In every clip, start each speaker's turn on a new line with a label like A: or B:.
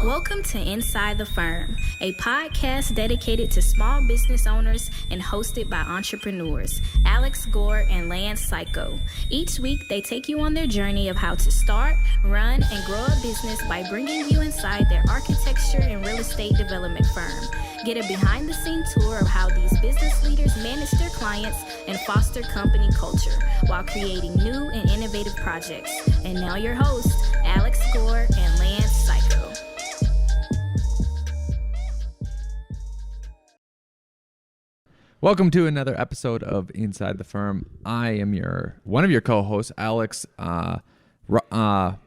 A: Welcome to Inside the Firm, a podcast dedicated to small business owners and hosted by entrepreneurs Alex, Gore, and Lance Cayko. Each week, they take you on their journey of how to start, run, and grow a business by bringing you inside their architecture and real estate development firm. Get a behind-the-scenes tour of how these business leaders manage their clients and foster company culture while creating new and innovative projects. And now your hosts, Alex, Gore, and Lance Cayko.
B: Welcome to another episode of Inside the Firm. I am one of your co-hosts, Alex. Rough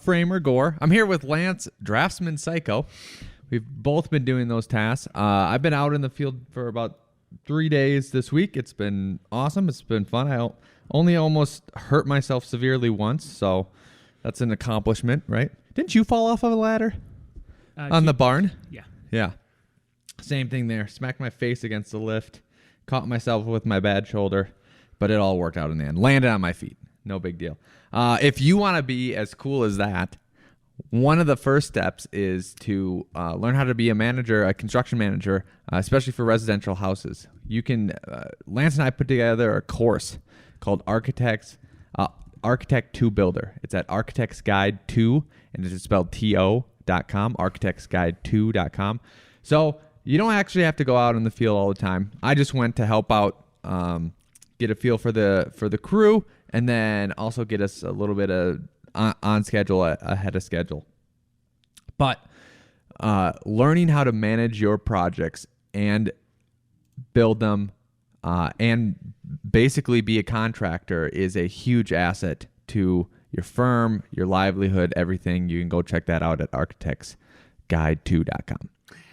B: Framer Gore. I'm here with Lance Draftsman Cayko. We've both been doing those tasks. I've been out in the field for about 3 days this week. It's been awesome. It's been fun. I only almost hurt myself severely once, so that's an accomplishment, right? Didn't you fall off of a ladder on the barn? Yeah. Same thing there. Smacked my face against the lift. Caught myself with my bad shoulder. But it all worked out in the end. Landed on my feet. No big deal. If you want to be as cool as that, one of the first steps is to learn how to be a construction manager, especially for residential houses. You can, Lance and I put together a course called Architect 2 Builder. It's at Architects Guide 2, and it's spelled TO.com, architectsguide2.com. So you don't actually have to go out in the field all the time. I just went to help out, get a feel for the crew, and then also get us a little bit of on schedule, ahead of schedule. But learning how to manage your projects and build them and basically be a contractor is a huge asset to your firm, your livelihood, everything. You can go check that out at architectsguide2.com.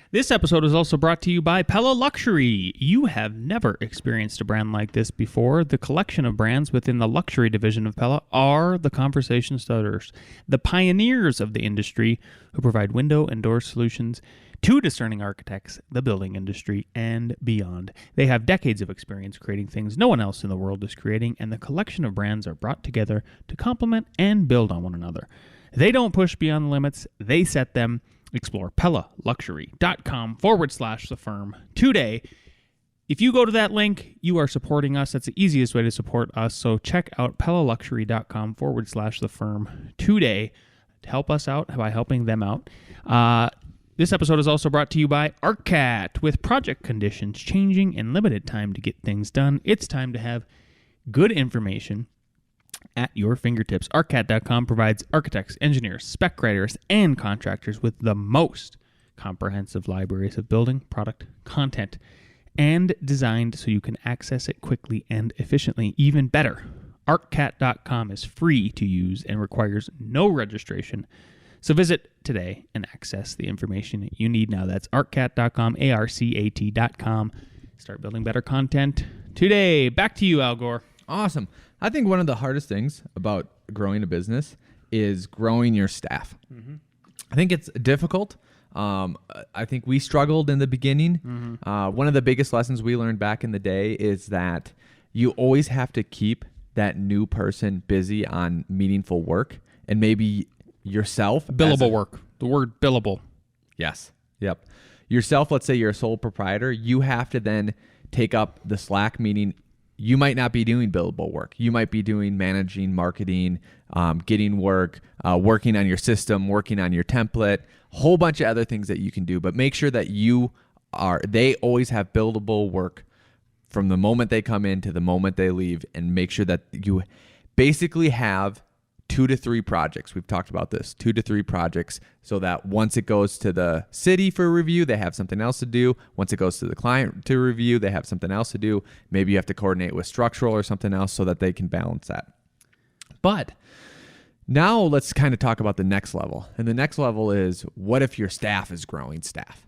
C: This episode is also brought to you by Pella Luxury. You have never experienced a brand like this before. The collection of brands within the luxury division of Pella are the conversation starters, the pioneers of the industry who provide window and door solutions to discerning architects, the building industry, and beyond. They have decades of experience creating things no one else in the world is creating, and the collection of brands are brought together to complement and build on one another. They don't push beyond the limits, they set them. Explore PellaLuxury.com/the firm today. If you go to that link, you are supporting us. That's the easiest way to support us. So check out PellaLuxury.com/the firm today to help us out by helping them out. This episode is also brought to you by ARCAT. With project conditions changing and limited time to get things done, it's time to have good information at your fingertips. ARCAT.com provides architects, engineers, spec writers, and contractors with the most comprehensive libraries of building product content and designed so you can access it quickly and efficiently. Even better, ARCAT.com is free to use and requires no registration. So visit today and access the information you need now. That's ARCAT.com, ARCAT.com. Start building better content today. Back to you, Al Gore.
B: Awesome. I think one of the hardest things about growing a business is growing your staff. Mm-hmm. I think it's difficult. I think we struggled in the beginning. Mm-hmm. One of the biggest lessons we learned back in the day is that you always have to keep that new person busy on meaningful work, and maybe yourself.
C: Billable work. The word billable.
B: Yes. Yep. Yourself, let's say you're a sole proprietor, you have to then take up the slack, meaning you might not be doing billable work. You might be doing managing, marketing, getting work, working on your system, working on your template, a whole bunch of other things that you can do. But make sure that they always have billable work from the moment they come in to the moment they leave, and make sure that you basically have 2 to 3 projects. We've talked about this, 2 to 3 projects, so that once it goes to the city for review, they have something else to do. Once it goes to the client to review, they have something else to do. Maybe you have to coordinate with structural or something else so that they can balance that. But now let's kind of talk about the next level. And the next level is, what if your staff is growing staff,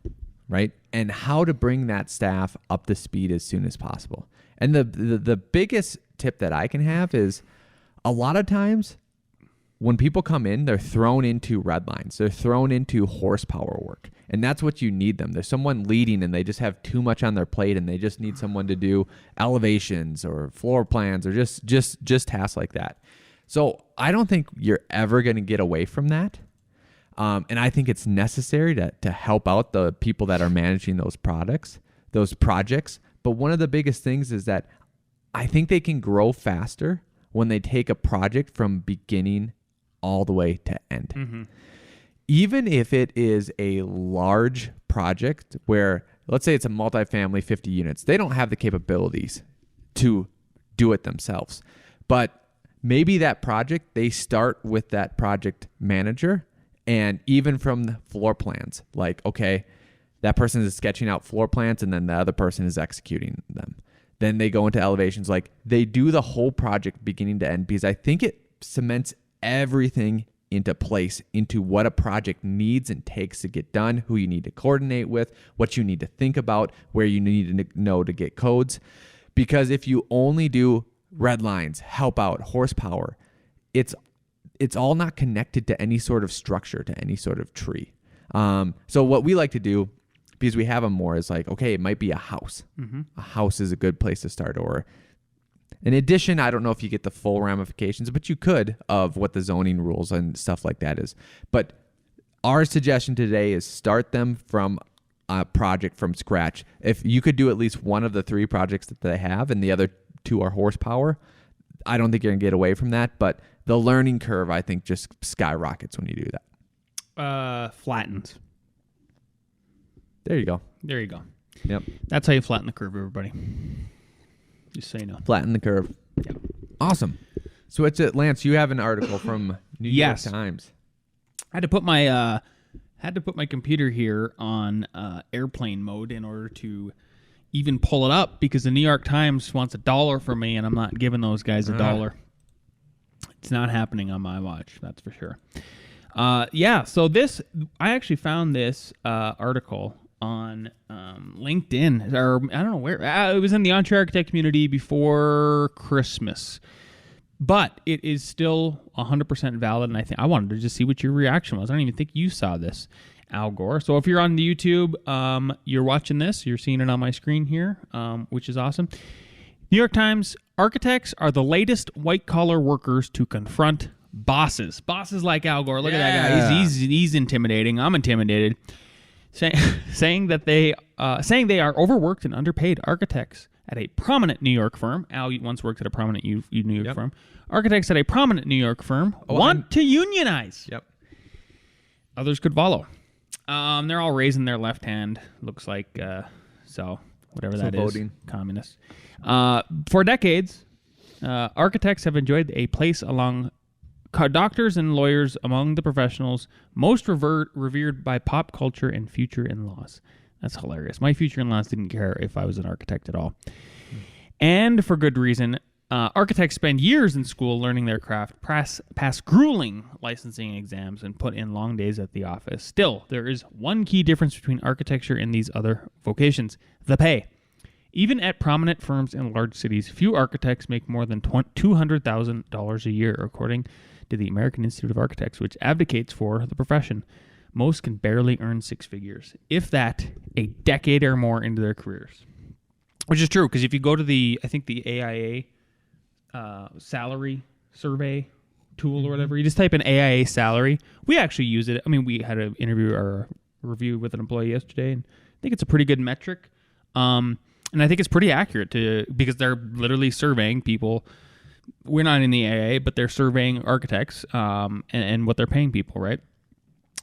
B: right? And how to bring that staff up to speed as soon as possible. And the biggest tip that I can have is, a lot of times when people come in, they're thrown into red lines. They're thrown into horsepower work. And that's what you need them. There's someone leading and they just have too much on their plate, and they just need someone to do elevations or floor plans or just tasks like that. So I don't think you're ever going to get away from that. And I think it's necessary to help out the people that are managing those projects. But one of the biggest things is that I think they can grow faster when they take a project from beginning all the way to end. Mm-hmm. Even if it is a large project where, let's say it's a multifamily 50 units, they don't have the capabilities to do it themselves. But maybe that project, they start with that project manager, and even from the floor plans, like, okay, that person is sketching out floor plans and then the other person is executing them. Then they go into elevations. Like, they do the whole project beginning to end, because I think it cements everything into place, into what a project needs and takes to get done, who you need to coordinate with, what you need to think about, where you need to know to get codes. Because if you only do red lines, help out, horsepower, it's all not connected to any sort of structure, to any sort of tree. So what we like to do, because we have them more, is like, okay, it might be a house. Mm-hmm. A house is a good place to start. Or an addition, I don't know if you get the full ramifications, but you could, of what the zoning rules and stuff like that is. But our suggestion today is start them from a project from scratch. If you could do at least one of the 3 projects that they have and the other 2 are horsepower, I don't think you're going to get away from that. But the learning curve, I think, just skyrockets when you do that.
C: Flattens.
B: There you go.
C: There you go.
B: Yep.
C: That's how you flatten the curve, everybody. Just so you know.
B: Flatten the curve.
C: Yep.
B: Awesome. So it's it, Lance. You have an article from New York Times.
C: I had to put my computer here on airplane mode in order to even pull it up, because the New York Times wants $1 from me, and I'm not giving those guys $1. It's not happening on my watch, that's for sure. So I actually found this article on LinkedIn, or I don't know where. It was in the Entre Architect community before Christmas, but it is still 100% valid. And I wanted to just see what your reaction was. I don't even think you saw this, Al Gore. So if you're on the YouTube, you're watching this, you're seeing it on my screen here, which is awesome. New York Times: architects are the latest white-collar workers to confront bosses. Bosses like Al Gore. Look at that guy. He's intimidating. I'm intimidated. Saying they are overworked and underpaid. Architects at a prominent New York firm. Al once worked at a prominent New York firm. Architects at a prominent New York firm want to unionize.
B: Yep.
C: Others could follow. They're all raising their left hand. Looks like whatever that is. Voting. Communists. For decades, architects have enjoyed a place along doctors and lawyers among the professionals most revered by pop culture and future in-laws. That's hilarious. My future in-laws didn't care if I was an architect at all. And for good reason. Architects spend years in school learning their craft, pass grueling licensing exams, and put in long days at the office. Still, there is one key difference between architecture and these other vocations: the pay. Even at prominent firms in large cities, few architects make more than $200,000 a year, according to the American Institute of Architects, which advocates for the profession. Most can barely earn 6 figures, if that, a decade or more into their careers. Which is true, because if you go to the AIA salary survey tool or whatever, you just type in AIA salary. We actually use it. I mean, we had an interview or a review with an employee yesterday, and I think it's a pretty good metric. And I think it's pretty accurate because they're literally surveying people. We're not in the AIA, but they're surveying architects and what they're paying people, right?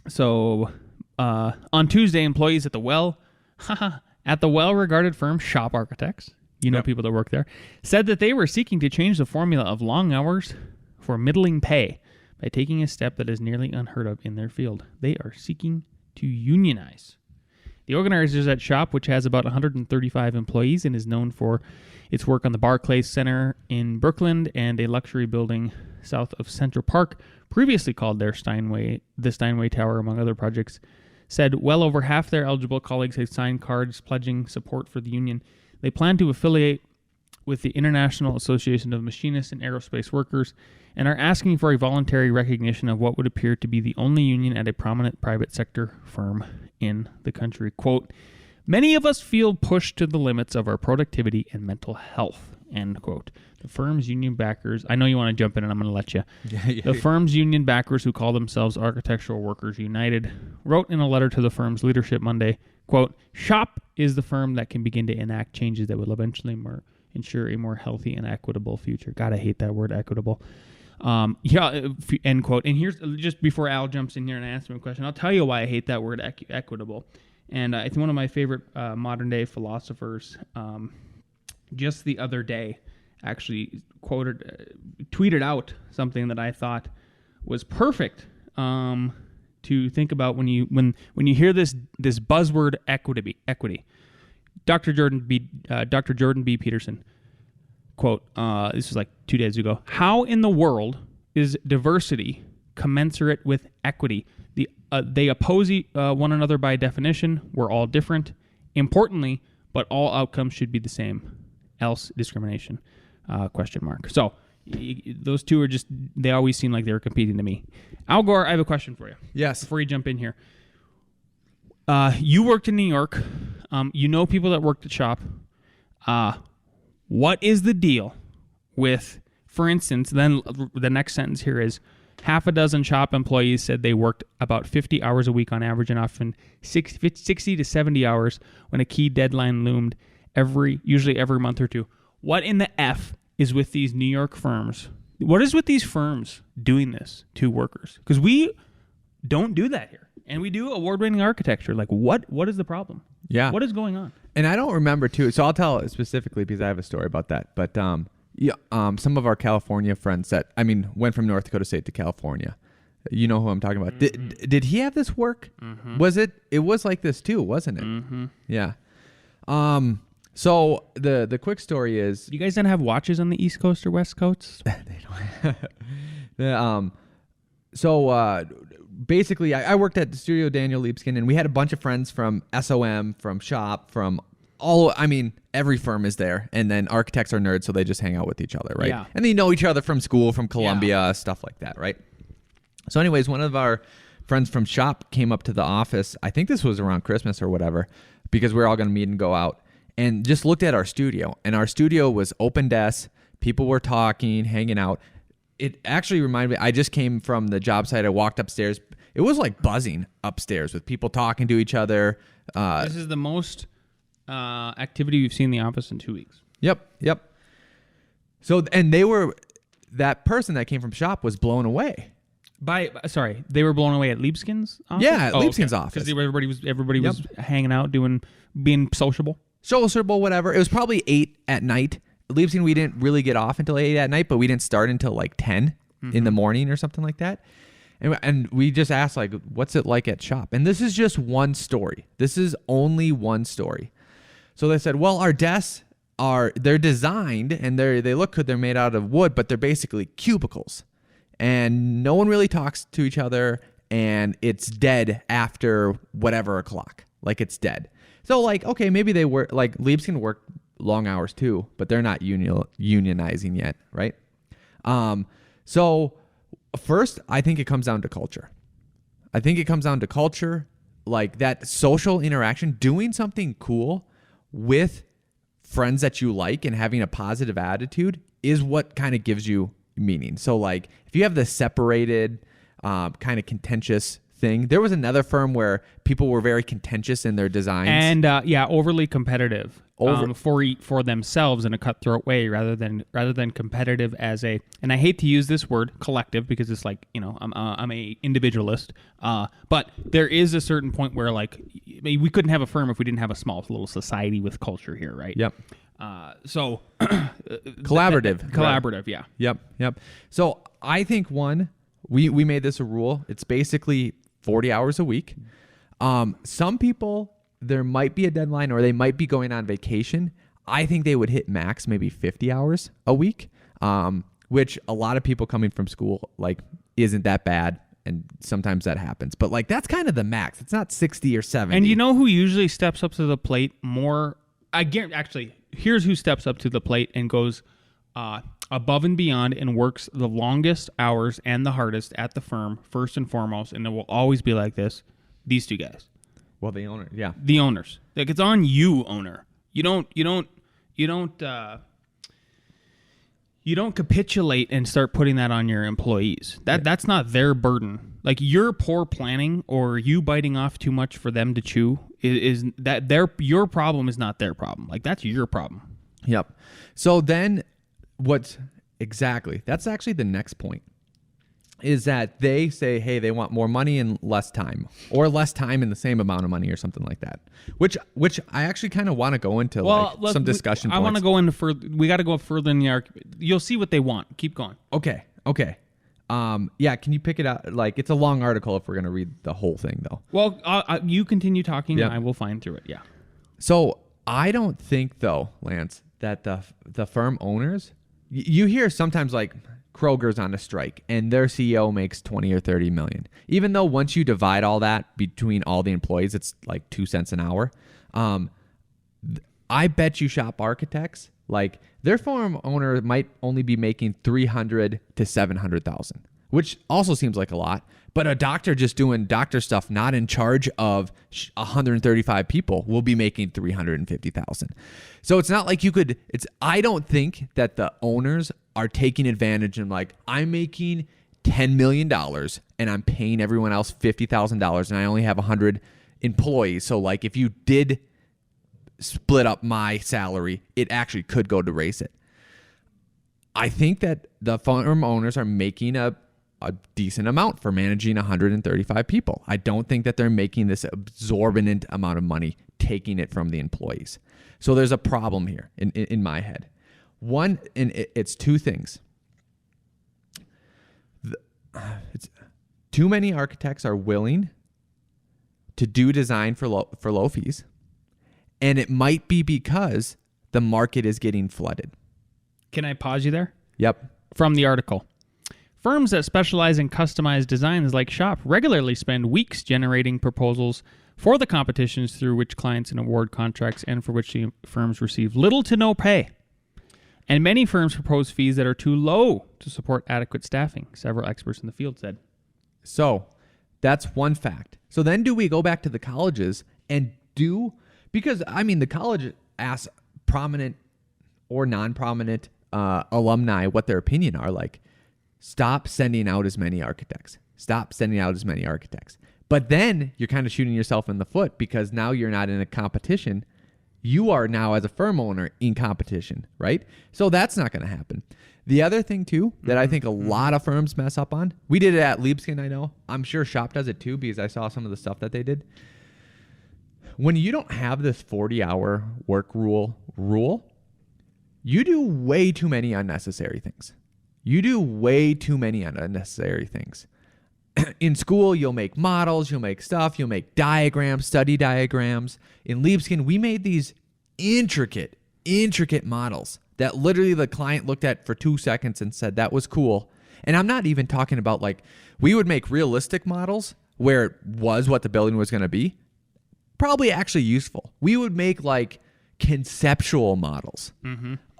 C: So on Tuesday, employees at the well-regarded firm Shop Architects, people that work there, said that they were seeking to change the formula of long hours for middling pay by taking a step that is nearly unheard of in their field. They are seeking to unionize. The organizers at Shop, which has about 135 employees and is known for its work on the Barclays Center in Brooklyn and a luxury building south of Central Park, previously called the Steinway Tower, among other projects, said well over half their eligible colleagues have signed cards pledging support for the union. They plan to affiliate with the International Association of Machinists and Aerospace Workers and are asking for a voluntary recognition of what would appear to be the only union at a prominent private sector firm in the country. Quote, "Many of us feel pushed to the limits of our productivity and mental health," end quote. The firm's union backers, I know you want to jump in and I'm going to let you.
B: Yeah.
C: The firm's union backers, who call themselves Architectural Workers United, wrote in a letter to the firm's leadership Monday, quote, "SHOP is the firm that can begin to enact changes that will eventually ensure a more healthy and equitable future." God, I hate that word, equitable. End quote. And here's, just before Al jumps in here and asks me a question, I'll tell you why I hate that word, equitable. And it's one of my favorite modern-day philosophers. Just the other day, actually tweeted out something that I thought was perfect to think about when you hear this buzzword equity. Dr. Jordan B. Peterson, quote, this was like 2 days ago: "How in the world is diversity commensurate with equity? They oppose one another by definition. We're all different. Importantly, but all outcomes should be the same. Else discrimination? Question mark." So those two are just, they always seem like they were competing to me. Al Gore, I have a question for you.
B: Yes.
C: Before you jump in here. You worked in New York. You know people that worked at SHOP. What is the deal with, for instance, then the next sentence here is, half a dozen SHOP employees said they worked about 50 hours a week on average, and often 60 to 70 hours when a key deadline loomed, usually every month or two. What in the F is with these New York firms? What is with these firms doing this to workers? Because we don't do that here. And we do award-winning architecture. Like, what is the problem?
B: Yeah.
C: What is going on?
B: And I don't remember too, so I'll tell it specifically because I have a story about that. But some of our California friends went from North Dakota State to California. You know who I'm talking about.
C: Mm-hmm.
B: Did he have this work?
C: Mm-hmm.
B: It was like this too, wasn't it?
C: Mm-hmm.
B: Yeah. So the quick story is,
C: You guys don't have watches on the East Coast or West Coast?
B: they don't. Basically, I worked at the Studio Daniel Liebskin, and we had a bunch of friends from SOM, from SHOP, from every firm is there. And then architects are nerds, so they just hang out with each other, right?
C: Yeah.
B: And they know each other from school, from Columbia, stuff like that, right? So anyways, one of our friends from SHOP came up to the office. I think this was around Christmas or whatever, because we were all going to meet and go out, and just looked at our studio. And our studio was open desk. People were talking, hanging out. It actually reminded me, I just came from the job site. I walked upstairs. It was like buzzing upstairs with people talking to each other.
C: This is the most activity we've seen in the office in 2 weeks.
B: Yep. So, and that person that came from SHOP was blown away.
C: They were blown away at Liebskin's office?
B: Yeah, at Liebskin's office.
C: Because everybody was hanging out, being sociable.
B: Sociable, whatever. It was probably 8 at night. Liebskin, we didn't really get off until 8 at night, but we didn't start until like 10 in the morning or something like that. And we just asked, like, what's it like at SHOP? And this is just one story. This is only one story. So they said, well, our desks they're designed and they look good. They're made out of wood, but they're basically cubicles. And no one really talks to each other, and it's dead after whatever o'clock. Like, it's dead. So, like, okay, maybe they work, like, Liebskin work long hours too, but they're not unionizing yet, right? So first, I think it comes down to culture. Like that social interaction, doing something cool with friends that you like and having a positive attitude is what kind of gives you meaning. So like if you have the separated kind of contentious thing, there was another firm where people were very contentious in their designs
C: and overly competitive for themselves in a cutthroat way rather than competitive as a, and I hate to use this word collective because it's like, I'm a individualist, but there is a certain point where like we couldn't have a firm if we didn't have a small little society with culture here, right?
B: Yep.
C: So
B: collaborative,
C: yeah.
B: Yep. So I think we made this a rule. It's basically 40 hours a week. Some people, there might be a deadline or they might be going on vacation. I think they would hit max maybe 50 hours a week, which a lot of people coming from school, like, isn't that bad. And sometimes that happens. But, like, that's kind of the max. It's not 60 or 70.
C: And you know who usually steps up to the plate more? Actually, here's who steps up to the plate and goes above and beyond and works the longest hours and the hardest at the firm, first and foremost, and it will always be like this, these two guys.
B: Well, the owner, yeah.
C: The owners. Like, it's on you, owner. You don't you don't capitulate and start putting that on your employees. That's not their burden. Like your poor planning or you biting off too much for them to chew is that your problem is not their problem. Like that's your problem.
B: Yep. So then that's actually the next point is that they say, hey, they want more money and less time, or less time and the same amount of money or something like that, which I actually kind of want to go into some discussion points.
C: I want to go into further. We got to go further in the argument. You'll see what they want. Keep going.
B: Okay. Yeah, can you pick it out? Like, it's a long article if we're going to read the whole thing, though.
C: Well, you continue talking, and I will find through it, yeah.
B: So, I don't think, though, Lance, that the firm owners, you hear sometimes, like, Kroger's on a strike, and their CEO makes 20 or 30 million. Even though once you divide all that between all the employees, it's like 2 cents an hour. I bet you shop architects, like their firm owner might only be making 300 to 700,000, which also seems like a lot. But a doctor just doing doctor stuff, not in charge of 135 people, will be making 350,000. So it's not like you could. I don't think that the owners are taking advantage and like, I'm making $10 million and I'm paying everyone else $50,000 and I only have 100 employees. So like, if you did split up my salary, it actually could go to raise it. I think that the firm owners are making a decent amount for managing 135 people. I don't think that they're making this exorbitant amount of money taking it from the employees. So there's a problem here in my head. One, and it's two things. Too many architects are willing to do design for low fees, and it might be because the market is getting flooded.
C: Can I pause you there?
B: Yep.
C: From the article. Firms that specialize in customized designs like Shop regularly spend weeks generating proposals for the competitions through which clients and award contracts and for which the firms receive little to no pay. And many firms propose fees that are too low to support adequate staffing, several experts in the field said.
B: So that's one fact. So then do we go back to the colleges and because I mean, the college asks prominent or non-prominent alumni what their opinion are, like, stop sending out as many architects. Stop sending out as many architects. But then you're kind of shooting yourself in the foot because now you're not in a competition. You are now, as a firm owner, in competition, right? So that's not going to happen. The other thing, too, that I think a lot of firms mess up on, we did it at Liebskin, I know. I'm sure Shop does it, too, because I saw some of the stuff that they did. When you don't have this 40-hour work rule, you do way too many unnecessary things. In school, you'll make models, you'll make stuff, you'll make diagrams, study diagrams. In Liebskin, we made these intricate models that literally the client looked at for 2 seconds and said, that was cool. And I'm not even talking about, like, we would make realistic models where it was what the building was going to be. Probably actually useful. We would make, like, conceptual models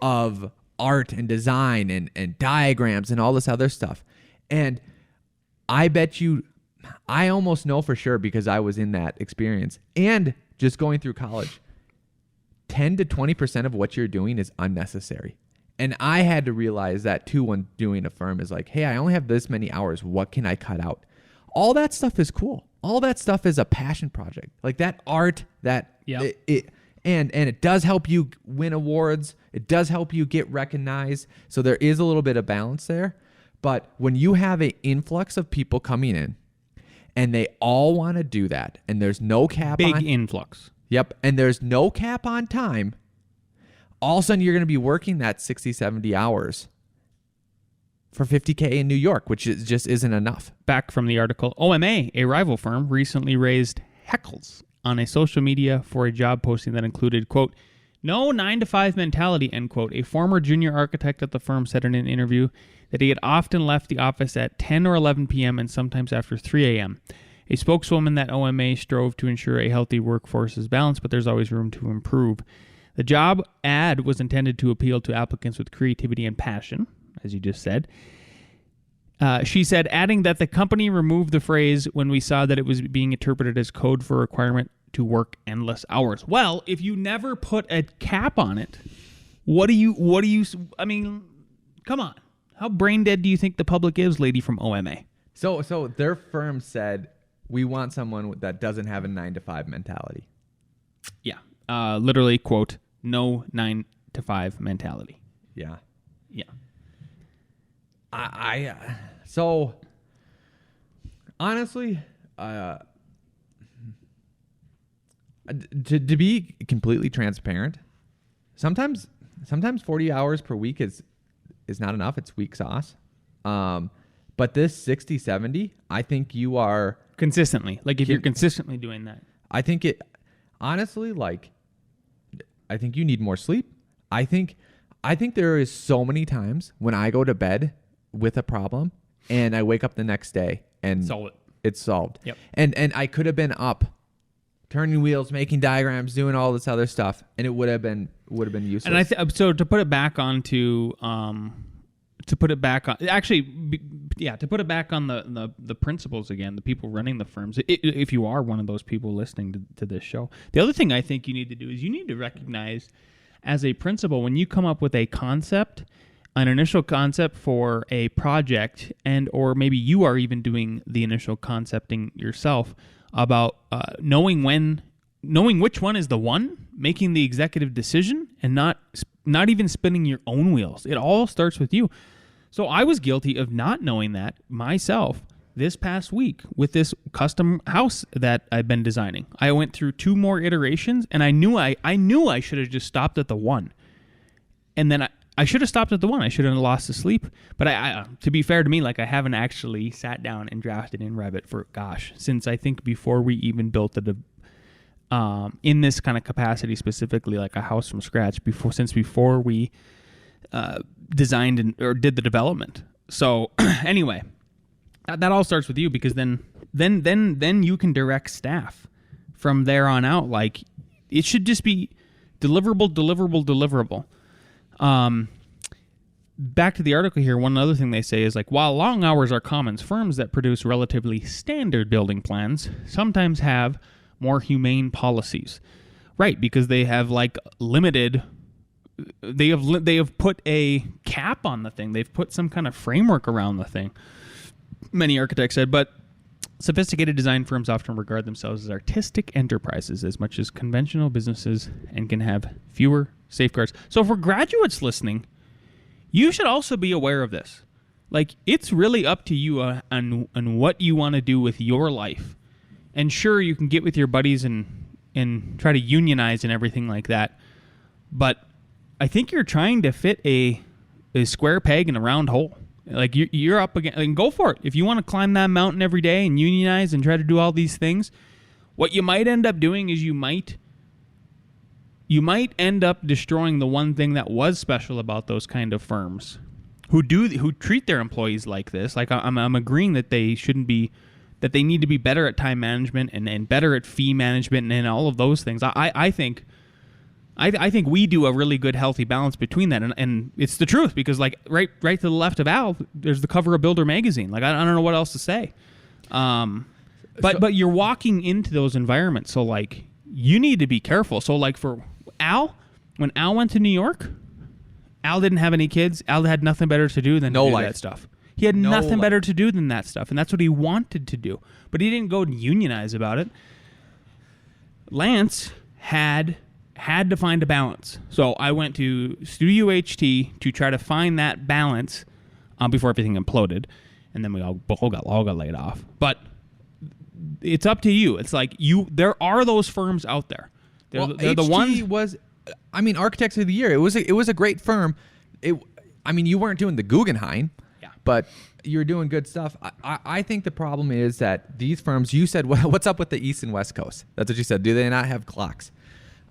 B: of art and design and diagrams and all this other stuff. And I bet you, I almost know for sure because I was in that experience and just going through college, 10 to 20% of what you're doing is unnecessary. And I had to realize that too when doing a firm is like, hey, I only have this many hours. What can I cut out? All that stuff is cool. All that stuff is a passion project. Like that art, that and it does help you win awards. It does help you get recognized. So there is a little bit of balance there. But when you have an influx of people coming in and they all want to do that and there's no cap on...
C: Big influx.
B: Yep. And there's no cap on time, all of a sudden you're going to be working that 60, 70 hours for $50K in New York, which just isn't enough.
C: Back from the article, OMA, a rival firm, recently raised heckles on a social media for a job posting that included, quote, no 9-to-5 mentality, end quote. A former junior architect at the firm said in an interview that he had often left the office at 10 or 11 p.m. and sometimes after 3 a.m. A spokeswoman that OMA strove to ensure a healthy workforce is balanced, but there's always room to improve. The job ad was intended to appeal to applicants with creativity and passion, as you just said. She said, adding that the company removed the phrase when we saw that it was being interpreted as code for a requirement to work endless hours. Well, if you never put a cap on it, what do you, I mean, Come on. How brain dead do you think the public is, lady from OMA?
B: So their firm said, we want someone that doesn't have a 9-to-5 mentality.
C: Yeah. Literally, quote, no 9-to-5 mentality.
B: Yeah.
C: Yeah.
B: So honestly, to be completely transparent, sometimes 40 hours per week is not enough. It's weak sauce. But this 60-70, I think you are
C: Consistently. Like if you're consistently doing that.
B: I think it honestly, like, I think you need more sleep. I think there is so many times when I go to bed with a problem and I wake up the next day and
C: Solve it.
B: It's solved.
C: Yep.
B: And I could have been up turning wheels, making diagrams, doing all this other stuff, and it would have been useless.
C: And so to put it back onto to put it back on the principles again, the people running the firms, if you are one of those people listening to this show, the other thing I think you need to do is you need to recognize as a principal when you come up with a concept, an initial concept for a project, and or maybe you are even doing the initial concepting yourself about knowing which one is the one, making the executive decision, and not even spinning your own wheels. It all starts with you. So I was guilty of not knowing that myself this past week with this custom house that I've been designing. I went through 2 more iterations, and I knew I should have just stopped at the one. And then I should have stopped at the one. I should have lost the sleep. But I to be fair to me, like I haven't actually sat down and drafted in Revit for, since I think before we even built it in this kind of capacity, specifically like a house from scratch, before we designed or did the development. So anyway, that all starts with you, because then you can direct staff from there on out. Like it should just be deliverable. Back to the article here, one other thing they say is like, while long hours are common, firms that produce relatively standard building plans sometimes have more humane policies. Right, because they have like limited, they have put a cap on the thing. They've put some kind of framework around the thing. Many architects said, but sophisticated design firms often regard themselves as artistic enterprises as much as conventional businesses and can have fewer safeguards. So for graduates listening, you should also be aware of this. Like, it's really up to you on what you want to do with your life. And sure, you can get with your buddies and try to unionize and everything like that. But I think you're trying to fit a square peg in a round hole. Like, you're up against, and go for it. If you want to climb that mountain every day and unionize and try to do all these things, what you might end up doing is you might end up destroying the one thing that was special about those kind of firms who treat their employees like this. Like, I'm agreeing that they shouldn't be, that they need to be better at time management and better at fee management and all of those things. I think we do a really good, healthy balance between that, and it's the truth, because like right to the left of Al, there's the cover of Builder magazine. Like, I don't know what else to say. But you're walking into those environments, so like you need to be careful. So like for Al, when Al went to New York, Al didn't have any kids. Al had nothing better to do than to do that stuff. He had nothing better to do than that stuff, and that's what he wanted to do. But he didn't go and unionize about it. Lance had to find a balance. So I went to Studio HT to try to find that balance before everything imploded, and then we all got laid off. But it's up to you. It's like there are those firms out there. They're the ones.
B: Architects of the Year. It was a great firm. You weren't doing the Guggenheim.
C: Yeah.
B: But you're doing good stuff. I think the problem is that these firms, you said, what's up with the East and West Coast? That's what you said. Do they not have clocks?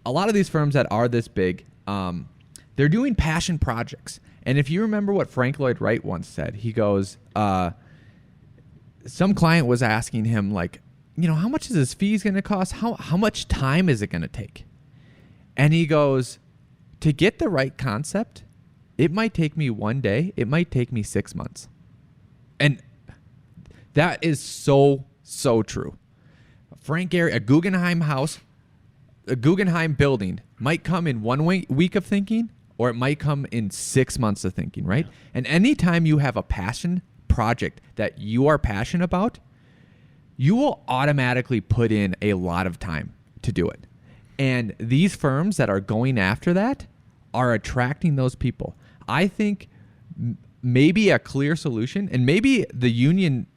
B: A lot of these firms that are this big, they're doing passion projects. And if you remember what Frank Lloyd Wright once said, he goes, some client was asking him, like, how much is his fees going to cost? How much time is it going to take? And he goes, to get the right concept, it might take me 1 day. It might take me 6 months. And that is so, so true. Frank Gehry, a Guggenheim house, a Guggenheim building might come in 1 week of thinking, or it might come in 6 months of thinking, right? And anytime you have a passion project that you are passionate about, you will automatically put in a lot of time to do it. And these firms that are going after that are attracting those people. I think maybe a clear solution, and maybe the union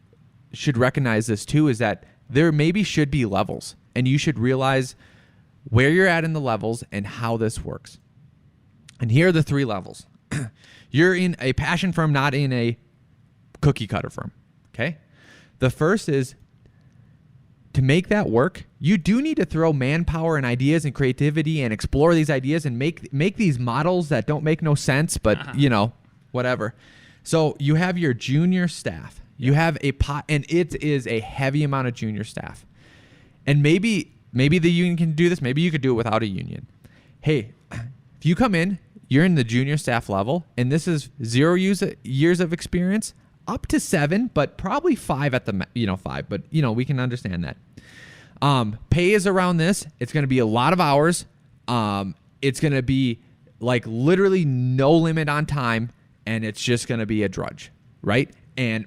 B: should recognize this too, is that there maybe should be levels, and you should realize where you're at in the levels and how this works. And here are the 3 levels. You're in a passion firm, not in a cookie cutter firm, okay? The first is, to make that work, you do need to throw manpower and ideas and creativity and explore these ideas and make these models that don't make no sense, but whatever. So you have your junior staff. You have a pot, and it is a heavy amount of junior staff. And maybe the union can do this. Maybe you could do it without a union. Hey, if you come in, you're in the junior staff level, and this is 0 years of experience, up to 7, but probably 5 at the 5. But we can understand that. Pay is around this. It's going to be a lot of hours. It's going to be like literally no limit on time, and it's just going to be a drudge, right?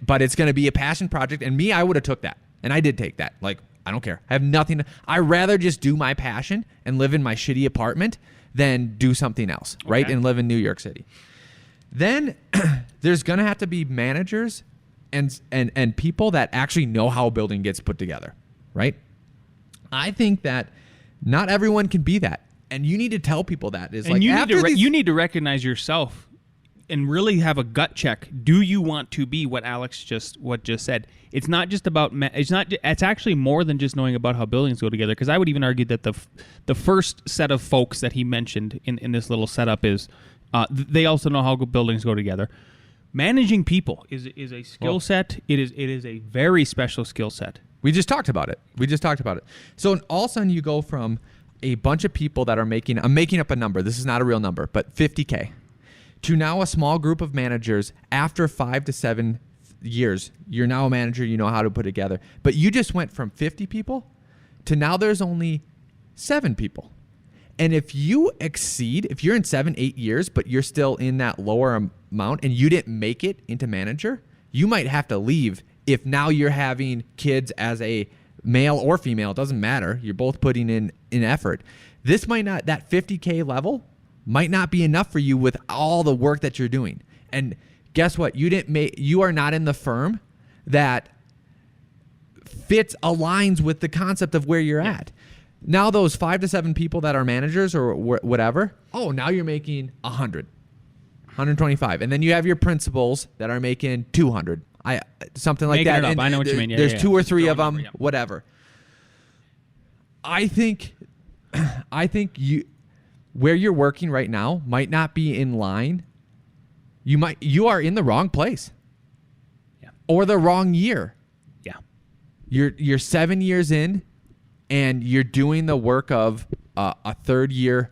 B: But it's going to be a passion project. And I would have took that, and I did take that. Like, I don't care. I have nothing. I'd rather just do my passion and live in my shitty apartment than do something else, right? And live in New York City. Then there's going to have to be managers and people that actually know how a building gets put together, right? I think that not everyone can be that. And you need to tell people that.
C: You need to recognize yourself and really have a gut check. Do you want to be what Alex just said? It's not just about it's actually more than just knowing about how buildings go together, because I would even argue that the first set of folks that he mentioned in this little setup is they also know how buildings go together. Managing people is a skill set. It is a very special skill set.
B: We just talked about it. So all of a sudden you go from a bunch of people that are I'm making up a number. This is not a real number, but 50K, to now a small group of managers. After 5 to 7 years, you're now a manager. You know how to put it together. But you just went from 50 people to now there's only 7 people. And if you exceed, if you're in 7, 8 years, but you're still in that lower amount and you didn't make it into manager, you might have to leave. If now you're having kids as a male or female, it doesn't matter. You're both putting in effort. This might not, that 50K level might not be enough for you with all the work that you're doing. And guess what? You are not in the firm that aligns with the concept of where you're at. Now those 5 to 7 people that are managers or whatever, now you're making 100, 125. And then you have your principals that are making 200. Something like
C: Making
B: that.
C: It up.
B: And
C: I know what you mean.
B: There's 2 or 3 of them, whatever. I think where you're working right now might not be in line. You are in the wrong place.
C: Yeah.
B: Or the wrong year.
C: Yeah.
B: You're 7 years in, and you're doing the work of a third year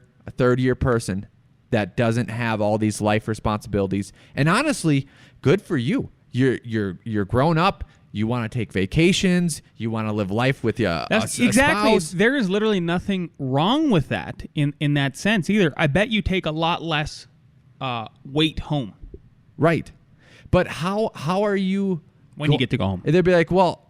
B: person that doesn't have all these life responsibilities. And honestly, good for you. You're grown up. You want to take vacations. You want to live life with a
C: exactly.
B: spouse.
C: There is literally nothing wrong with that in that sense either. I bet you take a lot less weight home.
B: Right. But how are you
C: when you get to go home?
B: They'd be like, well,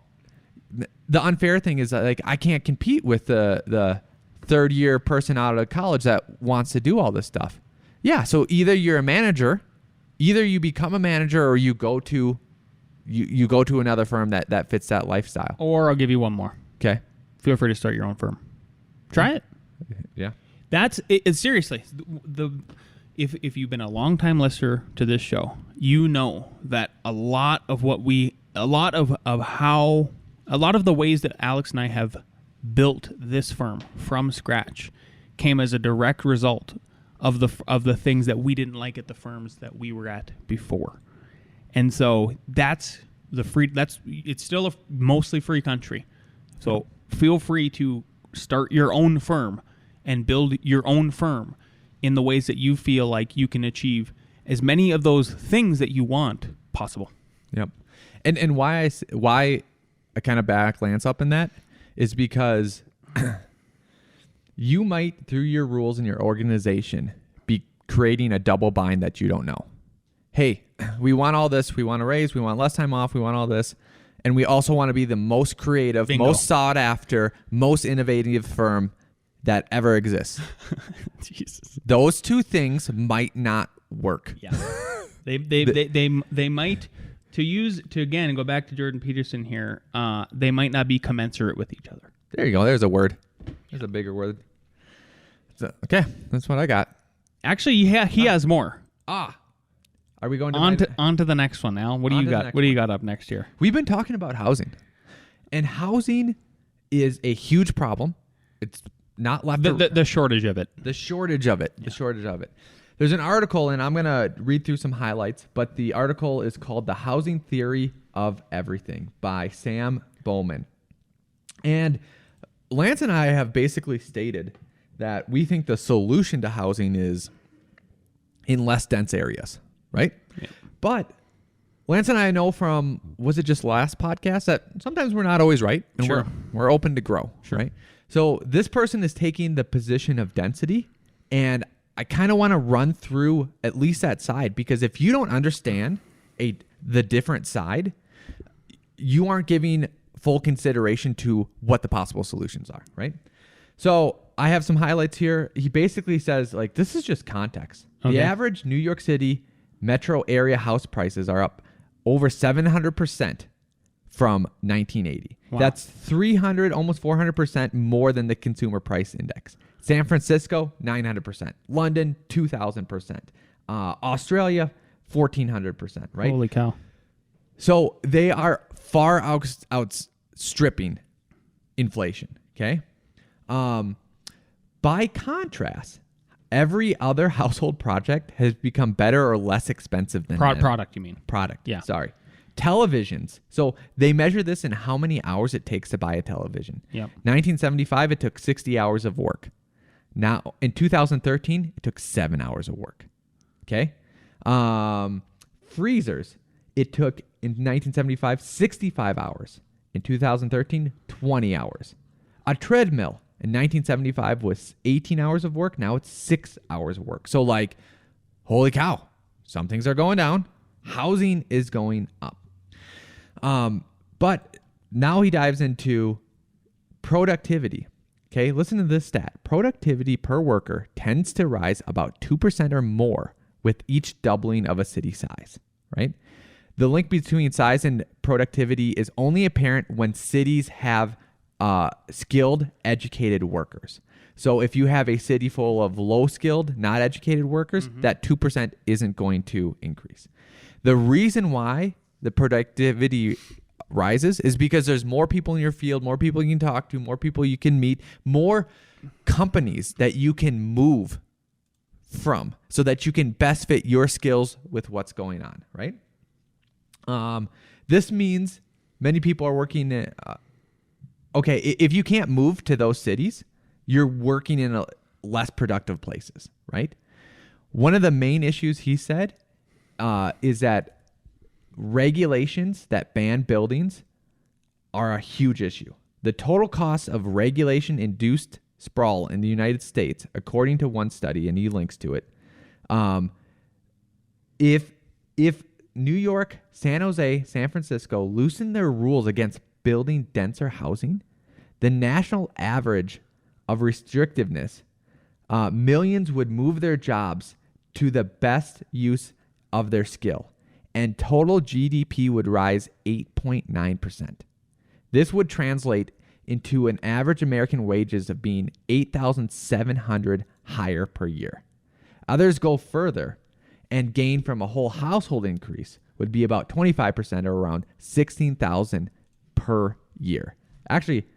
B: the unfair thing is that, like, I can't compete with the third year person out of college that wants to do all this stuff. Yeah. So either you're a manager, either you become a manager, or you go to another firm that fits that lifestyle.
C: Or I'll give you one more.
B: Okay.
C: Feel free to start your own firm. Try it.
B: Yeah.
C: That's it. Seriously, if you've been a long time listener to this show, you know that a lot of the ways that Alex and I have built this firm from scratch came as a direct result of the things that we didn't like at the firms that we were at before. And so it's still a mostly free country. So feel free to start your own firm and build your own firm in the ways that you feel like you can achieve as many of those things that you want possible.
B: Yep. And why I kind of back Lance up in that is because you might, through your rules in your organization, be creating a double bind that you don't know. Hey, we want all this. We want to raise. We want less time off. We want all this. And we also want to be the most creative,
C: Bingo.
B: most sought after, most innovative firm that ever exists.
C: Jesus.
B: Those two things might not work.
C: Yeah. They might, to again go back to Jordan Peterson here, they might not be commensurate with each other.
B: There you go. There's a word. There's a bigger word. So, okay, that's what I got.
C: Actually, he has more.
B: Are we going
C: on to the next one, Al? What do you got? What do you got up next here?
B: We've been talking about housing, and housing is a huge problem. It's not left.
C: The shortage of it.
B: The shortage of it. Yeah. The shortage of it. There's an article, and I'm going to read through some highlights, but the article is called The Housing Theory of Everything by Sam Bowman. And Lance and I have basically stated that we think the solution to housing is in less dense areas, right? Yeah. But Lance and I know from, was it just last podcast, that sometimes we're not always right, and
C: sure.
B: we're open to grow, right? So this person is taking the position of density, and I kind of want to run through at least that side, because if you don't understand the different side, you aren't giving full consideration to what the possible solutions are, right? So I have some highlights here. He basically says, like, this is just context. Okay. The average New York City metro area house prices are up over 700% from 1980. Wow. That's 300, almost 400% more than the consumer price index. San Francisco, 900%. London, 2,000%. Australia, 1,400%, right?
C: Holy cow.
B: So they are far outstripping inflation, okay? By contrast, every other household project has become better or less expensive than
C: product, you mean?
B: Product,
C: yeah.
B: Sorry. Televisions. So they measure this in how many hours it takes to buy a television.
C: Yep.
B: 1975, it took 60 hours of work. Now, in 2013, it took 7 hours of work. Okay? Freezers, it took, in 1975, 65 hours. In 2013, 20 hours. A treadmill in 1975 was 18 hours of work. Now it's 6 hours of work. So, like, holy cow, some things are going down. Housing is going up. But now he dives into productivity. Okay, listen to this stat. Productivity per worker tends to rise about 2% or more with each doubling of a city size, right? The link between size and productivity is only apparent when cities have skilled, educated workers. So if you have a city full of low-skilled, not educated workers, that 2% isn't going to increase. The reason why the productivity rises is because there's more people in your field, more people you can talk to, more people you can meet, more companies that you can move from so that you can best fit your skills with what's going on, right? This means many people are working. If you can't move to those cities, you're working in less productive places, right? One of the main issues he said is that regulations that ban buildings are a huge issue. The total cost of regulation-induced sprawl in the United States, according to one study, and he links to it, if New York, San Jose, San Francisco loosen their rules against building denser housing, the national average of restrictiveness, millions would move their jobs to the best use of their skill, and total GDP would rise 8.9%. This would translate into an average American wages of being $8,700 higher per year. Others go further and gain from a whole household increase would be about 25% or around $16,000 per year. Actually,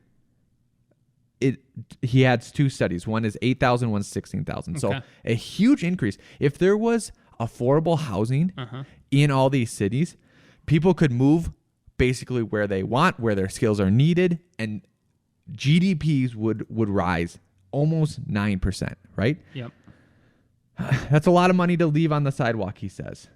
B: he adds two studies. One is 8,000, one's 16,000. Okay. So a huge increase. If there was affordable housing in all these cities, people could move basically where they want, where their skills are needed, and GDPs would rise almost 9%, right?
C: Yep.
B: That's a lot of money to leave on the sidewalk, he says.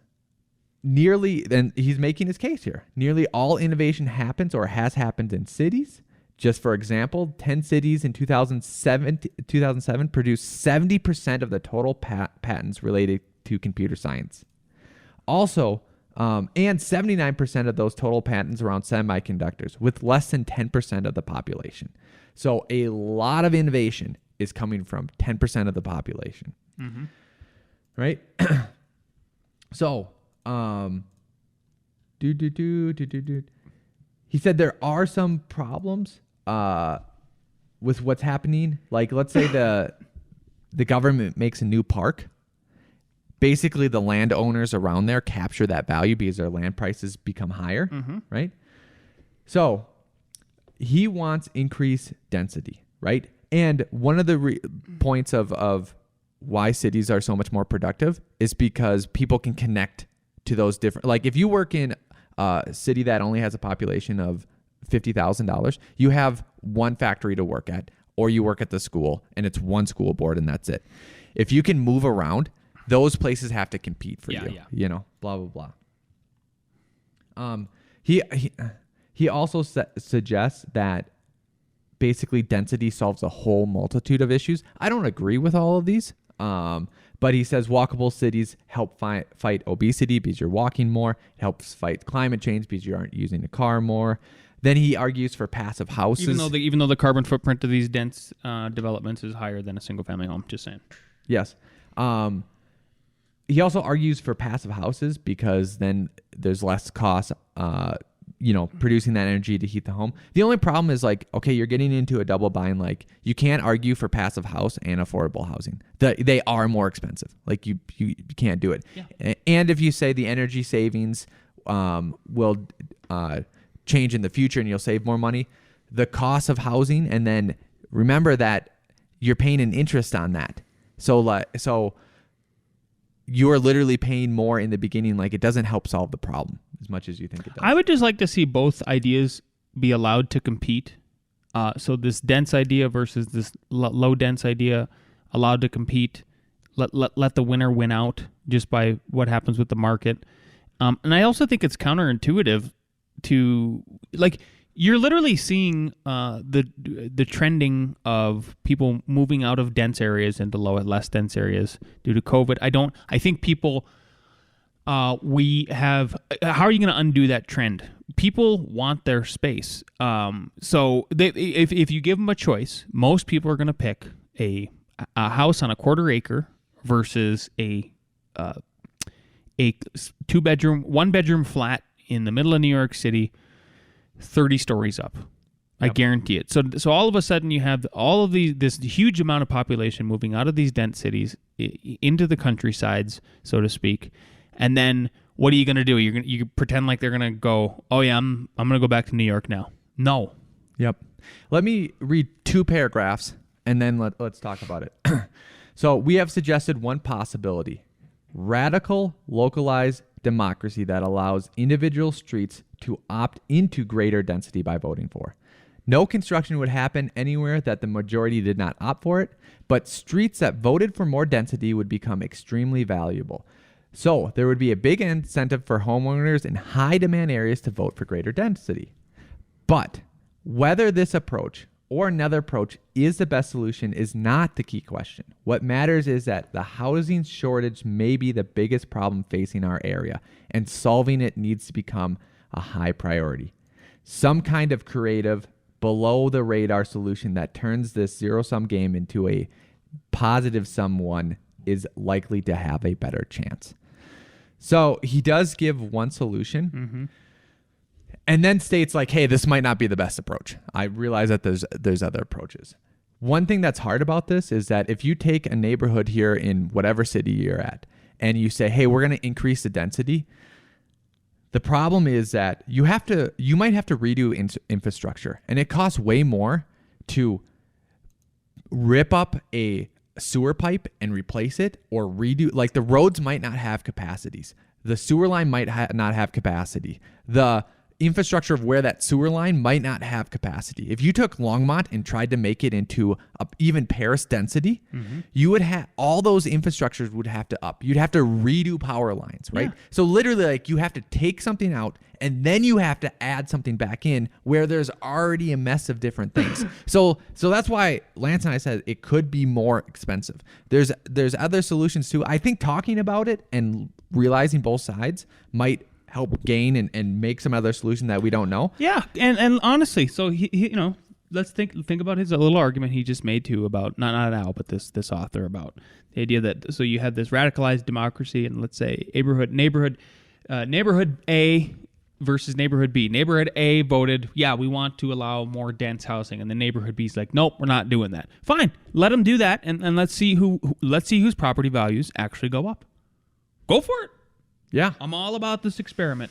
B: And he's making his case here. Nearly all innovation happens or has happened in cities. Just for example, 10 cities in 2007 produced 70% of the total patents related to computer science. Also, and 79% of those total patents around semiconductors, with less than 10% of the population. So a lot of innovation is coming from 10% of the population.
C: Mm-hmm.
B: Right? So, he said there are some problems with what's happening. Like, let's say the government makes a new park. Basically, the landowners around there capture that value because their land prices become higher, right? So he wants increased density, right? And one of the points of why cities are so much more productive is because people can connect to those different. Like, if you work in a city that only has a population of $50,000, you have one factory to work at, or you work at the school and it's one school board and that's it. If you can move around, those places have to compete for you. You know, blah blah blah. He also suggests that basically density solves a whole multitude of issues. I don't agree with all of these, but he says walkable cities help fight obesity because you're walking more. It helps fight climate change because you aren't using a car more. Then he argues for passive houses.
C: Even though the carbon footprint of these dense developments is higher than a single-family home. Just saying.
B: Yes. He also argues for passive houses because then there's less cost, producing that energy to heat the home. The only problem is, like, okay, you're getting into a double bind. Like, you can't argue for passive house and affordable housing. They are more expensive. Like, you can't do it. Yeah. And if you say the energy savings will change in the future and you'll save more money, the cost of housing, and then remember that you're paying an interest on that. So you're literally paying more in the beginning. Like, it doesn't help solve the problem as much as you think it does.
C: I would just like to see both ideas be allowed to compete. So this dense idea versus this low dense idea allowed to compete. Let the winner win out just by what happens with the market. And I also think it's counterintuitive to, like, you're literally seeing the trending of people moving out of dense areas into less dense areas due to COVID. I think people, how are you going to undo that trend? People want their space. So if you give them a choice, most people are going to pick a house on a quarter acre versus a 1-bedroom flat in the middle of New York City, 30 stories up. Yep. I guarantee it. So all of a sudden you have all of this huge amount of population moving out of these dense cities into the countrysides, so to speak. And then what are you going to do? You pretend like they're going to go, oh yeah, I'm going to go back to New York now. No.
B: Yep. Let me read 2 paragraphs and then let's talk about it. So we have suggested one possibility: radical localized democracy that allows individual streets to opt into greater density by voting for. No construction would happen anywhere that the majority did not opt for it, but streets that voted for more density would become extremely valuable. So there would be a big incentive for homeowners in high demand areas to vote for greater density. But whether this approach or another approach is the best solution is not the key question. What matters is that the housing shortage may be the biggest problem facing our area, and solving it needs to become a high priority. Some kind of creative, below the radar solution that turns this zero-sum game into a positive sum one is likely to have a better chance. So he does give one solution, and then states like, hey, this might not be the best approach. I realize that there's other approaches. One thing that's hard about this is that if you take a neighborhood here in whatever city you're at and you say, hey, we're going to increase the density, the problem is that you might have to redo infrastructure, and it costs way more to rip up a sewer pipe and replace it, or redo, like, the roads might not have capacities. The sewer line might not have capacity. The infrastructure of where that sewer line might not have capacity. If you took Longmont and tried to make it into even Paris density, you would have all those infrastructures would have to up. You'd have to redo power lines, right?
C: Yeah.
B: So literally, like, you have to take something out and then you have to add something back in where there's already a mess of different things. So that's why Lance and I said it could be more expensive. There's other solutions too. I think talking about it and realizing both sides might help gain and make some other solution that we don't know.
C: Yeah, and honestly, so he let's think about his little argument he just made too about not Al, but this author about the idea that so you have this radicalized democracy and let's say neighborhood A versus neighborhood B. Neighborhood A voted, yeah, we want to allow more dense housing, and the neighborhood B's like, nope, we're not doing that. Fine, let them do that, and let's see whose property values actually go up. Go for it.
B: Yeah.
C: I'm all about this experiment.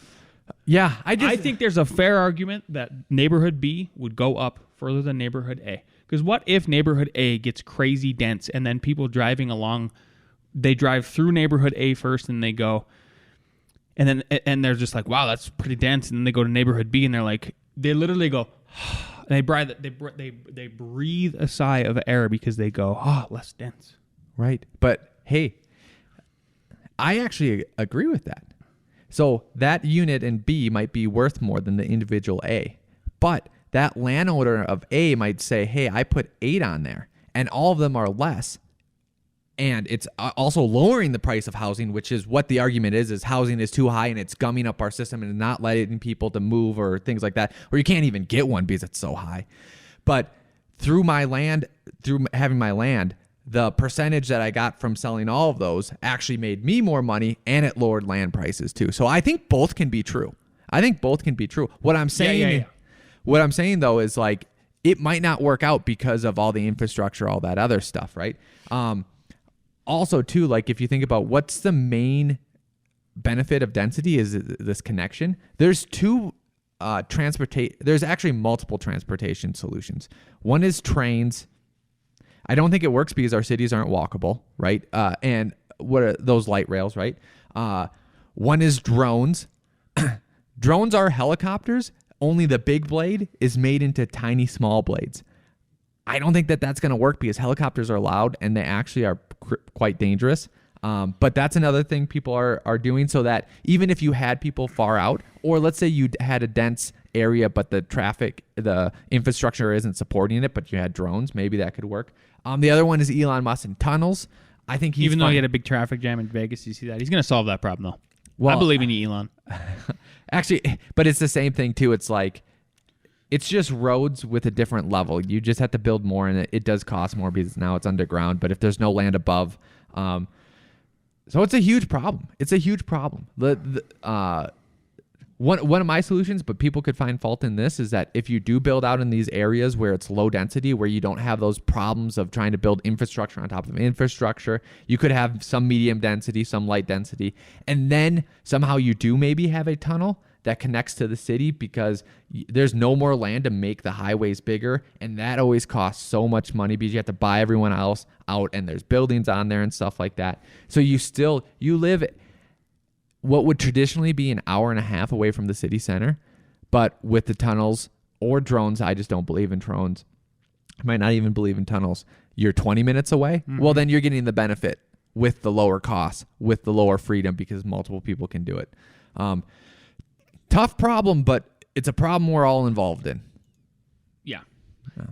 B: Yeah.
C: I think there's a fair argument that neighborhood B would go up further than neighborhood A. Because what if neighborhood A gets crazy dense and then people driving along, they drive through neighborhood A first and they go, and they're just like, wow, that's pretty dense. And then they go to neighborhood B and they're like, they literally go, and they breathe a sigh of air because they go, less dense.
B: Right. But hey, I actually agree with that. So that unit in B might be worth more than the individual A. But that landowner of A might say, hey, I put 8 on there and all of them are less. And it's also lowering the price of housing, which is what the argument is housing is too high and it's gumming up our system and not letting people to move or things like that. Or you can't even get one because it's so high. But through having my land, the percentage that I got from selling all of those actually made me more money and it lowered land prices too. So I think both can be true. What I'm saying, What I'm saying though is like it might not work out because of all the infrastructure, all that other stuff, right? Also too, like if you think about what's the main benefit of density is this connection. There's there's actually multiple transportation solutions. One is trains. I don't think it works because our cities aren't walkable, right? And what are those light rails, right? One is drones. Drones are helicopters, only the big blade is made into tiny, small blades. I don't think that that's going to work because helicopters are loud and they actually are quite dangerous. But that's another thing people are doing so that even if you had people far out, or let's say you had a dense area, but the infrastructure isn't supporting it, but you had drones, maybe that could work. The other one is Elon Musk and tunnels. I think he's
C: even though he had a big traffic jam in Vegas, you see that he's going to solve that problem though.
B: Well,
C: I believe in you, Elon.
B: Actually, but it's the same thing too. It's like it's just roads with a different level. You just have to build more, and it does cost more because now it's underground. But if there's no land above, so it's a huge problem. One of my solutions, but people could find fault in this, is that if you do build out in these areas where it's low density, where you don't have those problems of trying to build infrastructure on top of infrastructure, you could have some medium density, some light density, and then somehow you do maybe have a tunnel that connects to the city because there's no more land to make the highways bigger, and that always costs so much money because you have to buy everyone else out, and there's buildings on there and stuff like that. So you live what would traditionally be an hour and a half away from the city center, but with the tunnels or drones, I just don't believe in drones. I might not even believe in tunnels. You're 20 minutes away. Mm-hmm. Well, then you're getting the benefit with the lower costs, with the lower freedom because multiple people can do it. Tough problem, but it's a problem we're all involved in.
C: Yeah.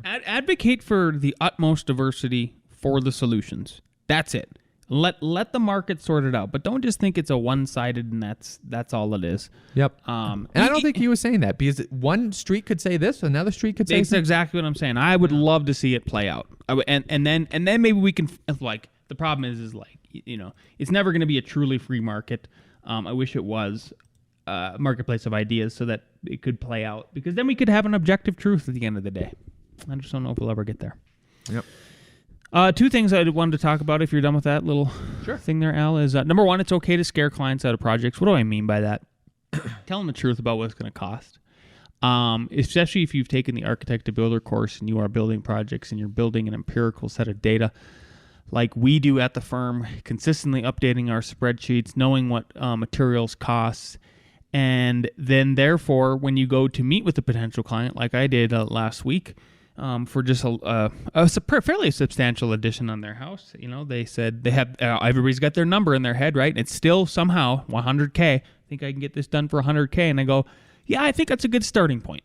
C: Advocate for the utmost diversity for the solutions. That's it. Let the market sort it out, but don't just think it's a one-sided and that's all it is.
B: Yep. And I don't think he was saying that because one street could say this, another street could say
C: that's exactly what I'm saying. I would love to see it play out, and then maybe we can like the problem is like it's never going to be a truly free market. I wish it was a marketplace of ideas so that it could play out because then we could have an objective truth at the end of the day. I just don't know if we'll ever get there.
B: Yep.
C: Two things I wanted to talk about if you're done with that little thing there, Al, is number one, it's okay to scare clients out of projects. What do I mean by that? Tell them the truth about what it's going to cost. Especially if you've taken the architect to builder course and you are building projects and you're building an empirical set of data like we do at the firm, consistently updating our spreadsheets, knowing what materials costs, And then, therefore, when you go to meet with a potential client, like I did last week, for just a fairly substantial addition on their house, they said they have everybody's got their number in their head, right? And it's still somehow $100K. I think I can get this done for $100K, and I go, yeah, I think that's a good starting point.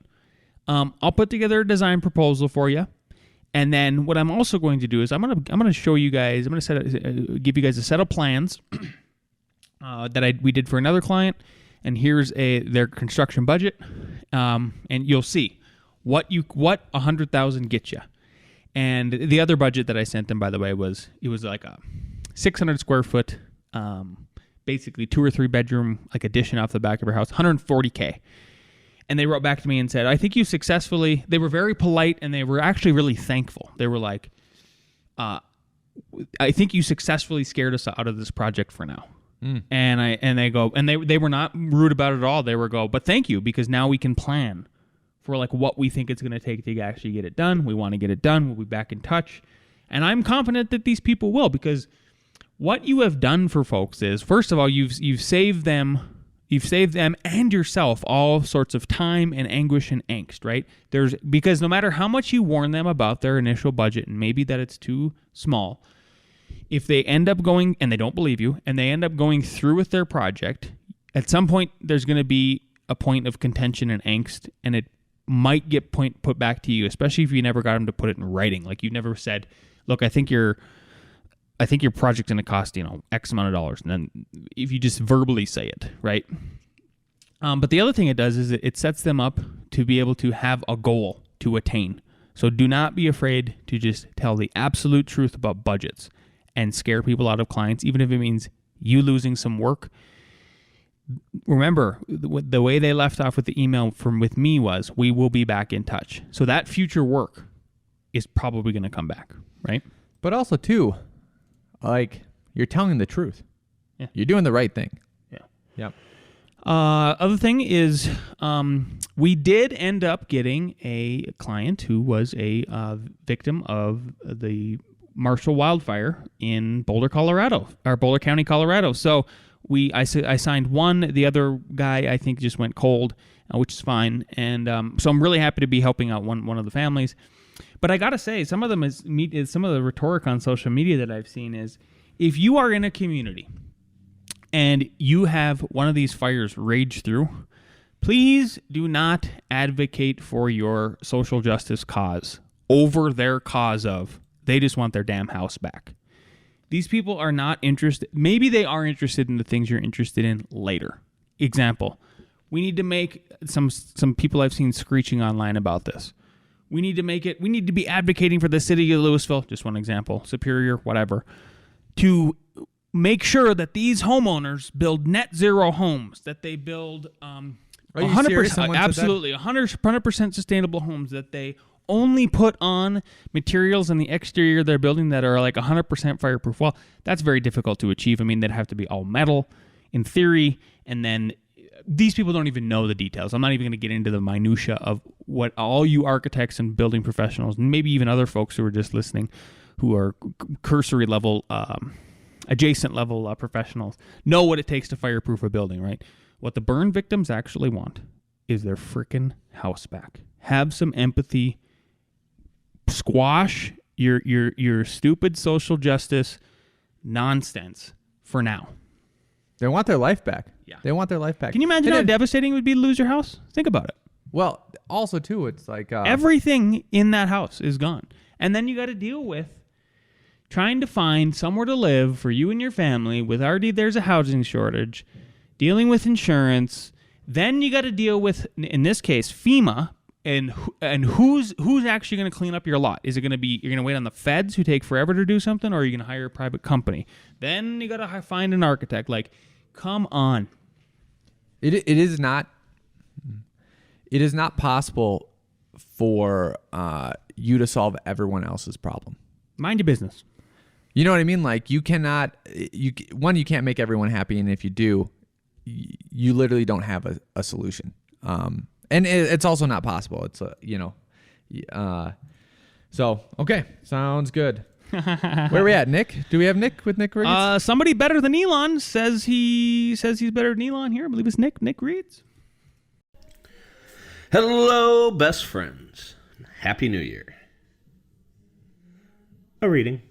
C: I'll put together a design proposal for you, and then what I'm also going to do is I'm gonna show you guys. I'm gonna give you guys a set of plans that we did for another client. And here's their construction budget, and you'll see what $100,000 gets you. And the other budget that I sent them, by the way, was like a 600 square foot, basically 2 or 3 bedroom like addition off the back of your house, $140K. And they wrote back to me and said, "I think you successfully." They were very polite and they were actually really thankful. They were like, "I think you successfully scared us out of this project for now." And they were not rude about it at all. They were but thank you, because now we can plan for like what we think it's going to take to actually get it done. We want to get it done. We'll be back in touch. And I'm confident that these people will, because what you have done for folks is, first of all, you've saved them and yourself all sorts of time and anguish and angst, right? Because no matter how much you warn them about their initial budget and maybe that it's too small, if they end up going, and they don't believe you, and they end up going through with their project, at some point there's going to be a point of contention and angst, and it might get put back to you, especially if you never got them to put it in writing. Like you never said, "Look, I think your project's going to cost X amount of dollars," and then if you just verbally say it, right? But the other thing it does is it sets them up to be able to have a goal to attain. So do not be afraid to just tell the absolute truth about budgets and scare people out of clients, even if it means you losing some work. Remember, the way they left off with the email with me was, "We will be back in touch." So that future work is probably going to come back, right?
B: But also, too, like, you're telling the truth.
C: Yeah.
B: You're doing the right thing.
C: Yeah.
B: Yep.
C: Other thing is, we did end up getting a client who was a victim of the Marshall wildfire in Boulder, County, Colorado. So I signed one. The other guy, I think, just went cold, which is fine. And so I'm really happy to be helping out one of the families. But I got to say, some of the rhetoric on social media that I've seen is, if you are in a community and you have one of these fires rage through, please do not advocate for your social justice cause over their cause of they just want their damn house back. These people are not interested. Maybe they are interested in the things you're interested in later. Example, we need to make some people I've seen screeching online about this. We need to be advocating for the city of Louisville, just one example, Superior, whatever, to make sure that these homeowners build net zero homes, that they build 100%, absolutely 100% sustainable homes, that they only put on materials in the exterior of their building that are like 100% fireproof. Well, that's very difficult to achieve. I mean, they'd have to be all metal in theory, and then these people don't even know the details. I'm not even going to get into the minutia of what all you architects and building professionals, and maybe even other folks who are just listening, who are cursory level, adjacent level professionals, know what it takes to fireproof a building, right? What the burn victims actually want is their frickin' house back. Have some empathy. Squash your stupid social justice nonsense for now.
B: They want their life back.
C: Yeah.
B: They want their life back.
C: Can you imagine how devastating it would be to lose your house? Think about it.
B: Well, also, too, it's like...
C: everything in that house is gone. And then you got to deal with trying to find somewhere to live for you and your family with already there's a housing shortage, dealing with insurance. Then you got to deal with, in this case, FEMA, and who's actually going to clean up your lot? Is it going to be, you're going to wait on the feds who take forever to do something, or are you going to hire a private company? Then you got to find an architect. Like, come on.
B: It is not possible for you to solve everyone else's problem.
C: Mind your business.
B: You know what I mean? Like, you cannot, you can't make everyone happy, and if you do, you literally don't have a solution. And it's also not possible. It's so okay, sounds good. Where are we at, Nick? Do we have Nick with Nick Reads?
C: Somebody better than Elon says he's better than Elon here. I believe it's Nick. Nick Reads.
D: Hello, best friends. Happy New Year. A reading.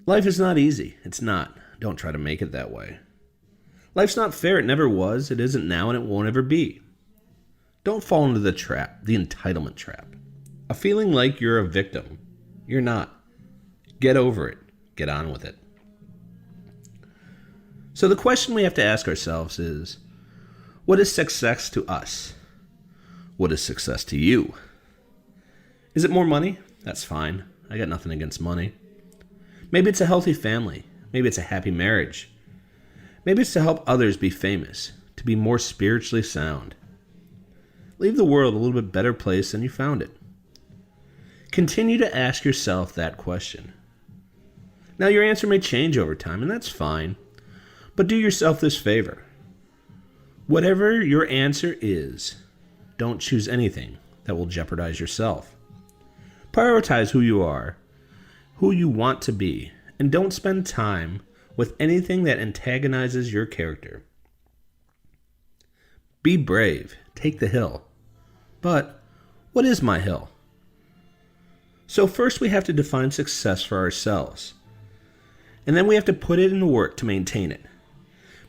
D: Life is not easy. It's not. Don't try to make it that way. Life's not fair. It never was. It isn't now, and it won't ever be. Don't fall into the trap, the entitlement trap. A feeling like you're a victim. You're not. Get over it. Get on with it. So the question we have to ask ourselves is, what is success to us? What is success to you? Is it more money? That's fine. I got nothing against money. Maybe it's a healthy family. Maybe it's a happy marriage. Maybe it's to help others be famous, to be more spiritually sound. Leave the world a little bit better place than you found it. Continue to ask yourself that question. Now, your answer may change over time, and that's fine, but do yourself this favor. Whatever your answer is, don't choose anything that will jeopardize yourself. Prioritize who you are, who you want to be, and don't spend time with anything that antagonizes your character. Be brave. Take the hill. But what is my hill? So first we have to define success for ourselves. And then we have to put it into work to maintain it.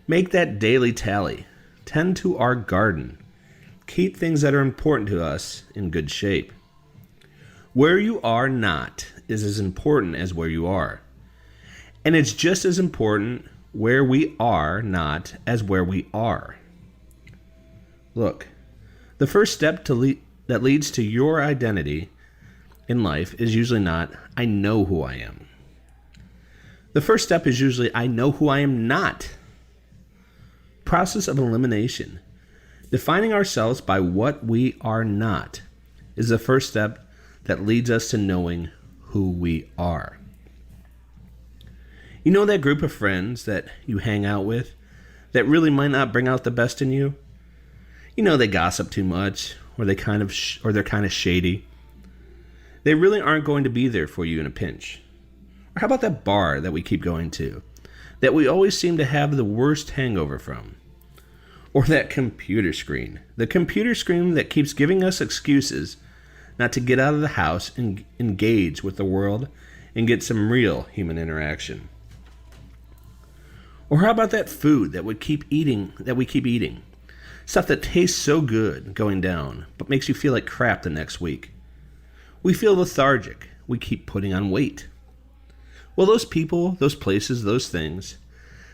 D: Make that daily tally. Tend to our garden. Keep things that are important to us in good shape. Where you are not is as important as where you are. And it's just as important where we are not as where we are. Look, the first step that leads to your identity in life is usually not, I know who I am. The first step is usually, I know who I am not. Process of elimination. Defining ourselves by what we are not is the first step that leads us to knowing who we are. You know that group of friends that you hang out with that really might not bring out the best in you? You know they gossip too much, or they're kind of shady. They really aren't going to be there for you in a pinch. Or how about that bar that we keep going to, that we always seem to have the worst hangover from? Or that computer screen, the computer screen that keeps giving us excuses not to get out of the house and engage with the world and get some real human interaction. Or how about that food that we keep eating? Stuff that tastes so good going down, but makes you feel like crap the next week. We feel lethargic. We keep putting on weight. Well, those people, those places, those things,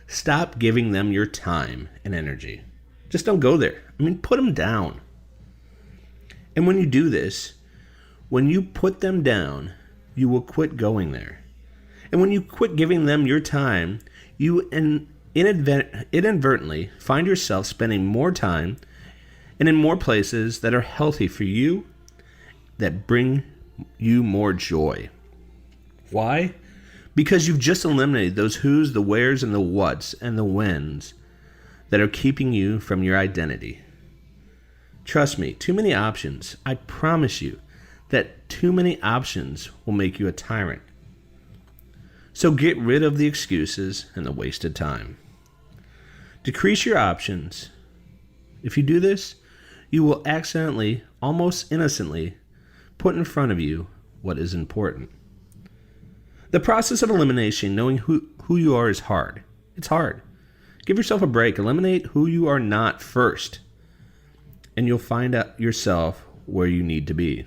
D: stop giving them your time and energy. Just don't go there. Put them down. And when you do this, when you put them down, you will quit going there. And when you quit giving them your time, you inadvertently find yourself spending more time and in more places that are healthy for you, that bring you more joy. Why? Because you've just eliminated those who's, the where's, and the what's, and the when's that are keeping you from your identity. Trust me, too many options. I promise you that too many options will make you a tyrant. So get rid of the excuses and the wasted time. Decrease your options. If you do this, you will accidentally, almost innocently, put in front of you what is important. The process of elimination, knowing who you are, is hard. It's hard. Give yourself a break. Eliminate who you are not first, and you'll find out yourself where you need to be.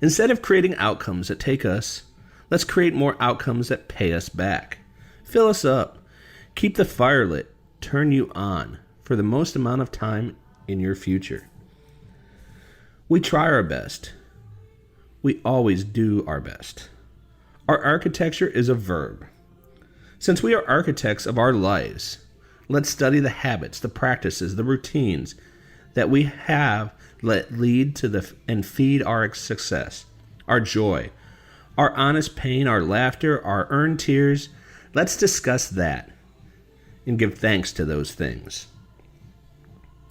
D: Instead of creating outcomes that take us, let's create more outcomes that pay us back. Fill us up. Keep the fire lit. Turn you on for the most amount of time in your future. We try our best. We always do our best. Our architecture is a verb. Since we are architects of our lives, let's study the habits, the practices, the routines that we have that lead to and feed our success, our joy, our honest pain, our laughter, our earned tears. Let's discuss that and give thanks to those things.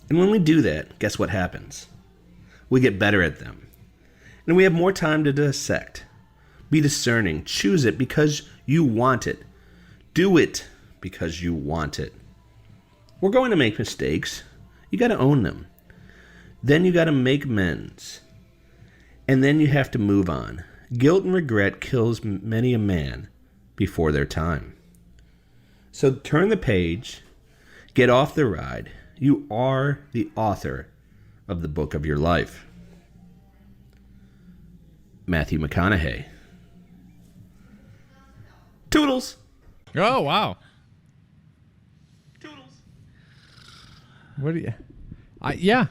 D: And when we do that, guess what happens? We get better at them. And we have more time to dissect. Be discerning. Choose it because you want it. Do it because you want it. We're going to make mistakes. You got to own them. Then you got to make amends. And then you have to move on. Guilt and regret kills many a man before their time. So turn the page. Get off the ride. You are the author of the book of your life. Matthew McConaughey. Toodles.
B: Oh, wow.
D: Toodles.
B: What do you... yeah.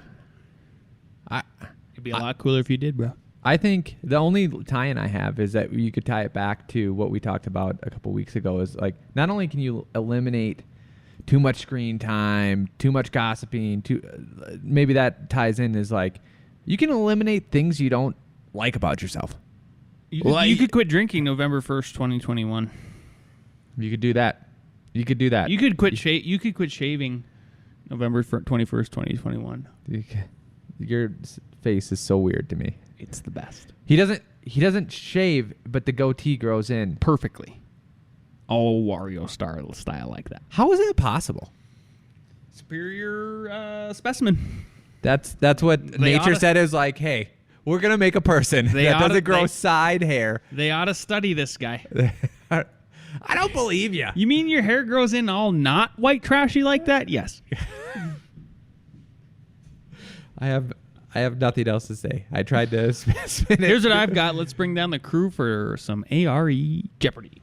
C: It'd be a lot cooler if you did, bro.
B: I think the only tie-in I have is that you could tie it back to what we talked about a couple weeks ago is like, not only can you eliminate too much screen time, too much gossiping, maybe that ties in is like, you can eliminate things you don't like about yourself.
C: You could quit drinking November 1st, 2021.
B: You could do that. You could do that.
C: You could quit You could quit shaving November 21st, 2021.
B: Your face is so weird to me.
C: It's the best.
B: He doesn't shave, but the goatee grows in
C: Perfectly. All Wario style like that.
B: How is that possible?
C: Superior specimen.
B: That's what nature said is like, hey, we're going to make a person that doesn't grow side hair.
C: They ought to study this guy.
B: I don't believe you.
C: You mean your hair grows in all not white trashy like that? Yes.
B: I have nothing else to say. I tried to spin it.
C: Here's what I've got. Let's bring down the crew for some A.R.E. Jeopardy.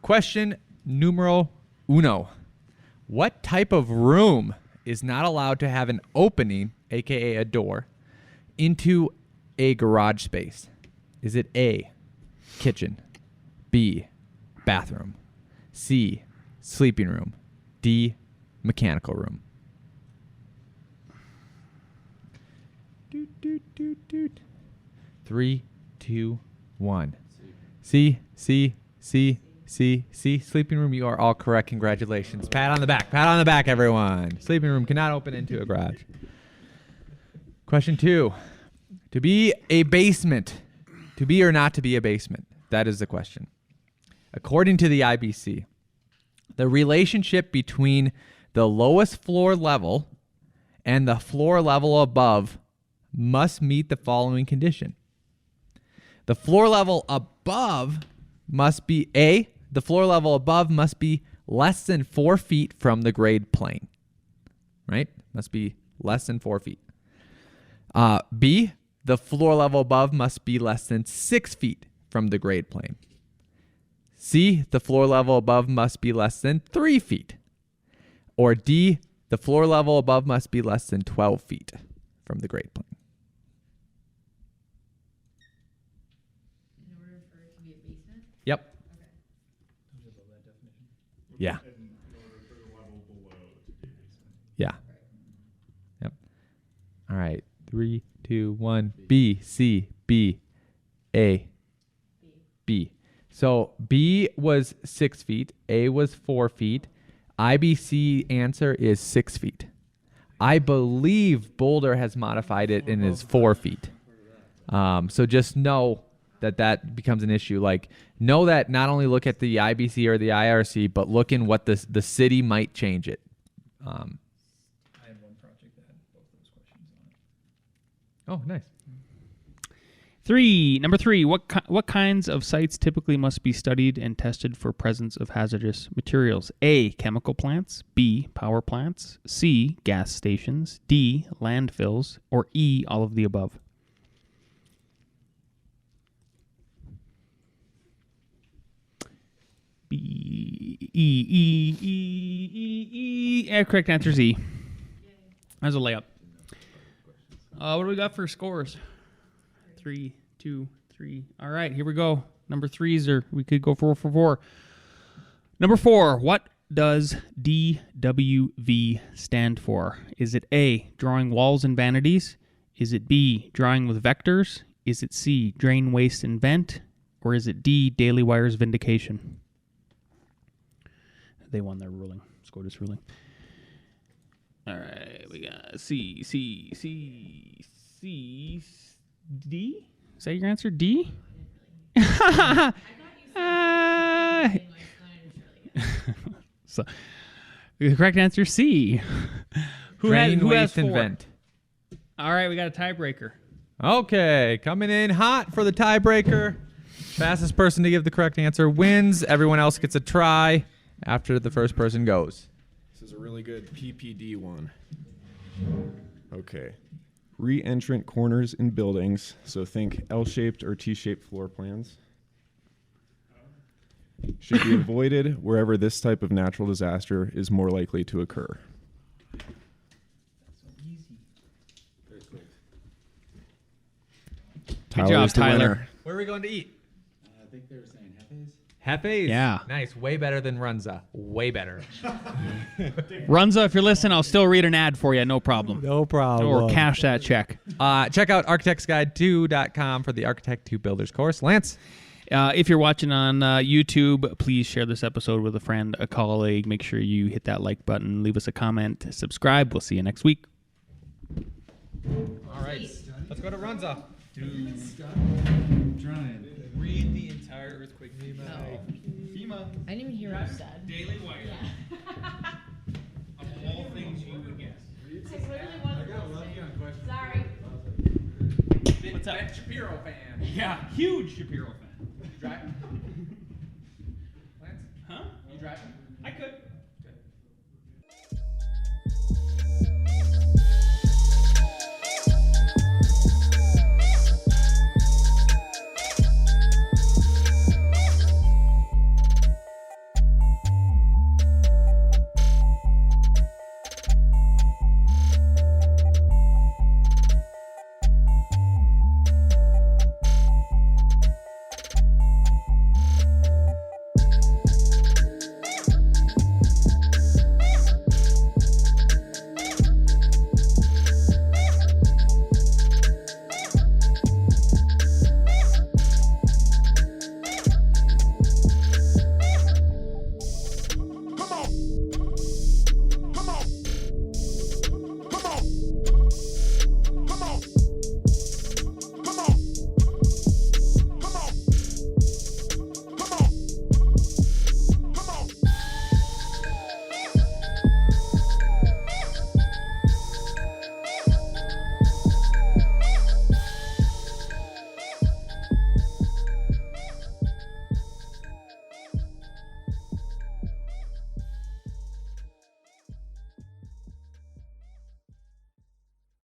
B: Question numero uno. What type of room is not allowed to have an opening, aka a door, into a garage space? Is it A, kitchen, B, bathroom, C, sleeping room, D, mechanical room? Doot, doot, doot, doot. 3, 2, 1. C, sleeping room. You are all correct. Congratulations. Pat on the back. Pat on the back, everyone. Sleeping room cannot open into a garage. Question 2. To be a basement. To be or not to be a basement? That is the question. According to the IBC, the relationship between the lowest floor level and the floor level above must meet the following condition. The floor level above must be A, the floor level above must be less than 4 feet from the grade plane. Right? Must be less than 4 feet. B, the floor level above must be less than 6 feet from the grade plane. C, the floor level above must be less than 3 feet. Or D, the floor level above must be less than 12 feet from the grade plane.
E: In order for it to be a basement?
B: Yep.
E: Okay.
B: Yeah. Yeah. Yep. All right. 3, 2, 1. B, C, B, A, B. So B was 6 feet. A was 4 feet. IBC answer is 6 feet. I believe Boulder has modified it and is 4 feet. So just know that becomes an issue. Like, know that not only look at the IBC or the IRC, but look in what the city might change it.
C: I had one project that had both those questions on it.
B: Oh, nice.
C: Number 3, what kinds of sites typically must be studied and tested for presence of hazardous materials? A, chemical plants, B, power plants, C, gas stations, D, landfills, or E, all of the above? Correct answer is E. That was a layup. What do we got for scores? 3, 2, 3. All right, here we go. Number 3s are, we could go 4 for 4. Number 4, what does DWV stand for? Is it A, drawing walls and vanities? Is it B, drawing with vectors? Is it C, drain, waste, and vent? Or is it D, Daily Wire's vindication? They won their ruling, SCOTUS ruling. All right, we got C, D. Is that your answer? D? So, the correct answer C. Who has
B: and
C: 4?
B: vent.
C: All right, we got a tiebreaker.
B: Okay, coming in hot for the tiebreaker. Fastest person to give the correct answer wins. Everyone else gets a try after the first person goes.
F: This is a really good PPD one. Okay. Re-entrant corners in buildings. So think L-shaped or T-shaped floor plans. Should be avoided wherever this type of natural disaster is more likely to occur.
C: Good job,
F: the
C: Tyler.
F: winner.
B: Where are we going to eat?
G: I think they were saying Hefes.
B: Hefe's?
C: Yeah.
B: Nice. Way better than Runza. Way better.
C: Runza, if you're listening, I'll still read an ad for you. No problem.
B: No problem.
C: Or cash that check.
B: Check out architectsguide2.com for the Architect 2 Builders course. Lance?
C: If you're watching on YouTube, please share this episode with a friend, a colleague. Make sure you hit that like button. Leave us a comment. Subscribe. We'll see you next week.
B: All right. Let's go to Runza.
G: Trying.
B: Read the entire earthquake FEMA.
E: I didn't even hear what you said.
C: Daily Wire. Of all things you would guess.
E: Sorry.
C: What's up?
B: Ben Shapiro fan.
C: Yeah, huge Shapiro fan.
B: Driving? Lance?
C: Huh?
B: You driving?
C: I could.